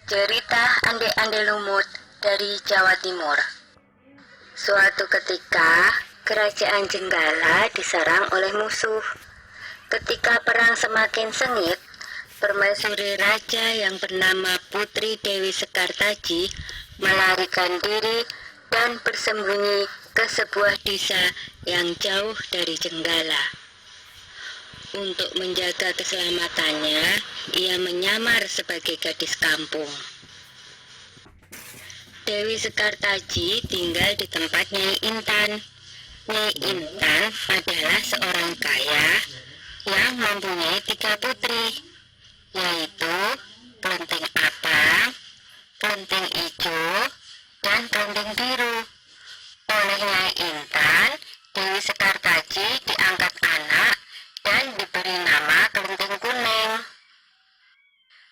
Cerita Ande-Ande Lumut dari Jawa Timur. Suatu ketika, kerajaan Jenggala diserang oleh musuh. Ketika perang semakin sengit, permaisuri raja yang bernama Putri Dewi Sekartaji melarikan diri dan bersembunyi ke sebuah desa yang jauh dari Jenggala. Untuk menjaga keselamatannya, ia menyamar sebagai gadis kampung. Dewi Sekartaji tinggal di tempat Nyai Intan. Nyai Intan adalah seorang kaya yang mempunyai 3 putri, yaitu Kelenting Abang, Kelenting Ijo, dan Kelenting Biru. Oleh Nyai Intan, Dewi Sekartaji diangkat anak dan diberi nama Kelenting Kuning.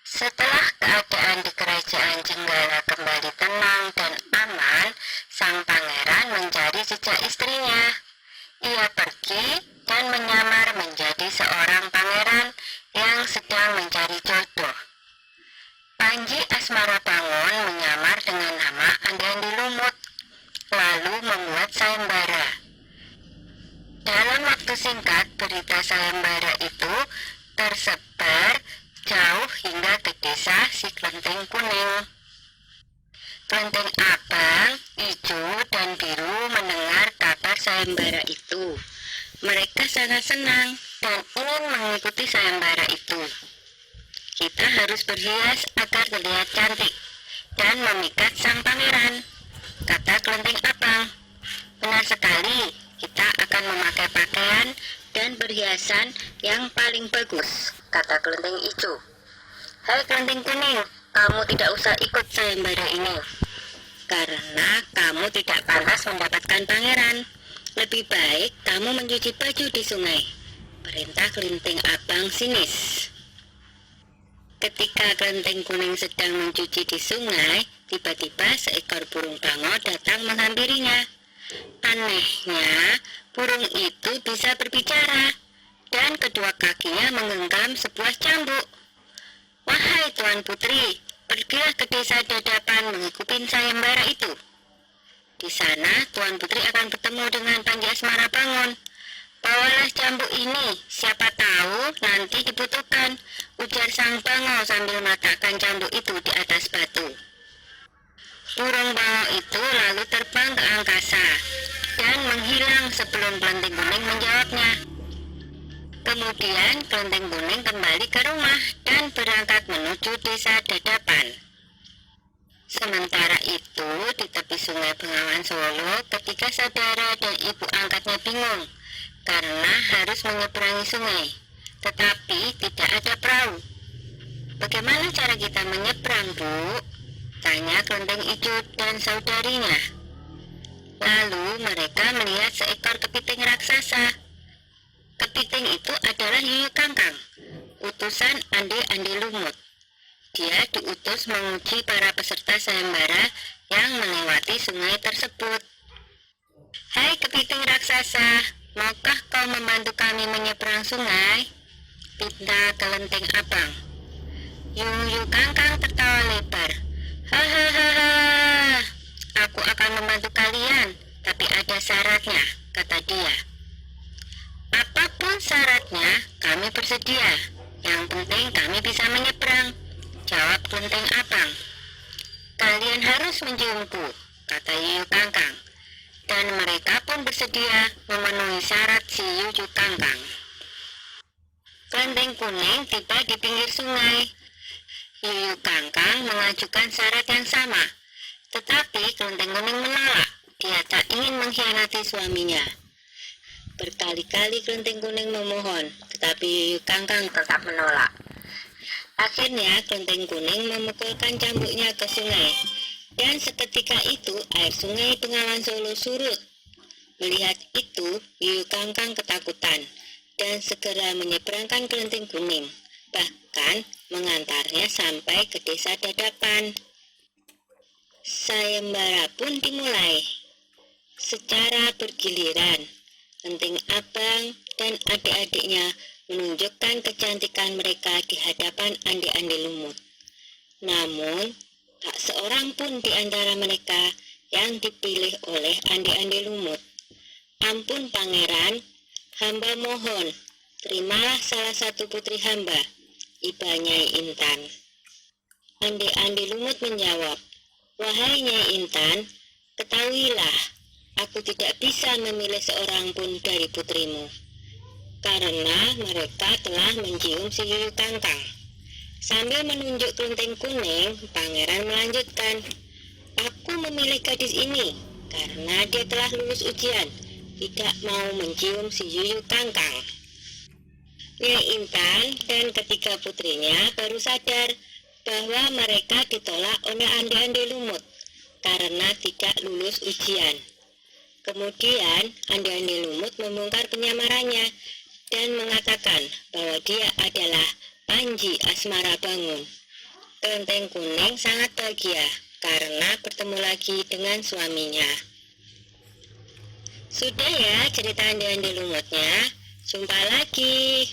Setelah keadaan di kerajaan Jenggala kembali tenang dan aman, sang pangeran mencari jejak istrinya. Ia pergi dan menyamar menjadi seorang pangeran yang sedang mencari jodoh. Panji Asmara Bangun menyamar dengan nama Ande-Ande Lumut, lalu membuat sayembara. Dalam waktu singkat, berita sayembara itu tersebar jauh hingga ke desa si Kelenting Kuning. Kelenting Abang, Ijo, dan Biru mendengar kabar sayembara itu. Mereka sangat senang dan ingin mengikuti sayembara itu. Kita harus berhias agar terlihat cantik dan memikat sang pangeran, kata Kelenting Abang. Benar sekali, kita akan memakai pakaian dan perhiasan yang paling bagus, kata Kelenting Ijo. Hai Kelenting Kuning, kamu tidak usah ikut sayembara ini, karena kamu tidak pantas mendapatkan pangeran. Lebih baik kamu mencuci baju di sungai, perintah Kelenting Abang sinis. Ketika Kelenting Kuning sedang mencuci di sungai, tiba-tiba seekor burung bango datang menghampirinya. Anehnya, burung itu bisa berbicara dan kedua kakinya menggenggam sebuah cambuk. Wahai Tuan Putri, pergilah ke desa Dadapan mengikuti sayembara itu. Di sana Tuan Putri akan bertemu dengan Panji Asmara Bangun. Bawalah cambuk ini, siapa tahu nanti dibutuhkan, ujar sang bango sambil meletakkan cambuk itu di atas batu. Burung bango itu lalu terbang ke angkasa dan menghilang sebelum Kelenting Kuning menjawabnya. Kemudian Kelenting Kuning kembali ke rumah dan berangkat menuju desa Dadapan. Sementara itu, di tepi sungai Bengawan Solo, ketika saudara dan ibu angkatnya bingung karena harus menyeberangi sungai, tetapi tidak ada perahu. Bagaimana cara kita menyeberang, Bu? Tanya Kelenting Ijo dan saudarinya. Lalu mereka melihat seekor kepiting raksasa. Kepiting itu adalah Yuyu Kangkang, utusan Ande-Ande Lumut. Dia diutus menguji para peserta sayembara yang melewati sungai tersebut. Hai kepiting raksasa, maukah kau membantu kami menyeberang sungai? Pinta Kelenting Abang. Yuyu Kangkang tertawa lebar. Hahaha, aku akan membantu kalian, tapi ada syaratnya, kata dia. Apapun syaratnya, kami bersedia. Yang penting kami bisa menyeberang, jawab Kelenting Abang. Kalian harus menciumku, kata Yuyu Kangkang. Dan mereka pun bersedia memenuhi syarat si Yuyu Kangkang. Kelenting Kuning tiba di pinggir sungai. Yuyu Kangkang mengajukan syarat yang sama, tetapi Kelenting Kuning menolak. Dia tak ingin mengkhianati suaminya. Berkali-kali Kelenting Kuning memohon, tetapi Yuyu Kangkang tetap menolak. Akhirnya Kelenting Kuning memukulkan cambuknya ke sungai, dan seketika itu air sungai Bengawan Solo surut. Melihat itu, Yuyu Kangkang ketakutan dan segera menyeberangkan Kelenting Kuning, bahkan mengantarnya sampai ke desa Dadapan. Sayembara pun dimulai. Secara bergiliran, Kelenting Abang dan adik-adiknya menunjukkan kecantikan mereka di hadapan Ande-Ande Lumut. Namun, seorang pun di antara mereka yang dipilih oleh Ande-Ande Lumut. Ampun pangeran, hamba mohon, terimalah salah satu putri hamba, iba Nyai Intan. Ande-Ande Lumut menjawab, wahai Nyai Intan, ketahuilah, aku tidak bisa memilih seorang pun dari putrimu, karena mereka telah mencium si Yuyu Kangkang. Sambil menunjuk kelenteng kuning, pangeran melanjutkan, aku memilih gadis ini karena dia telah lulus ujian, tidak mau mencium si Yuyu Kangkang. Nyai Intan dan ketiga putrinya baru sadar bahwa mereka ditolak oleh Ande-Ande Lumut karena tidak lulus ujian. Kemudian Ande-Ande Lumut membongkar penyamarannya dan mengatakan bahwa dia adalah Panji Asmara Bangun. Kelenteng kuning sangat bahagia karena bertemu lagi dengan suaminya. Sudah ya cerita Ande-Ande Lumutnya, jumpa lagi.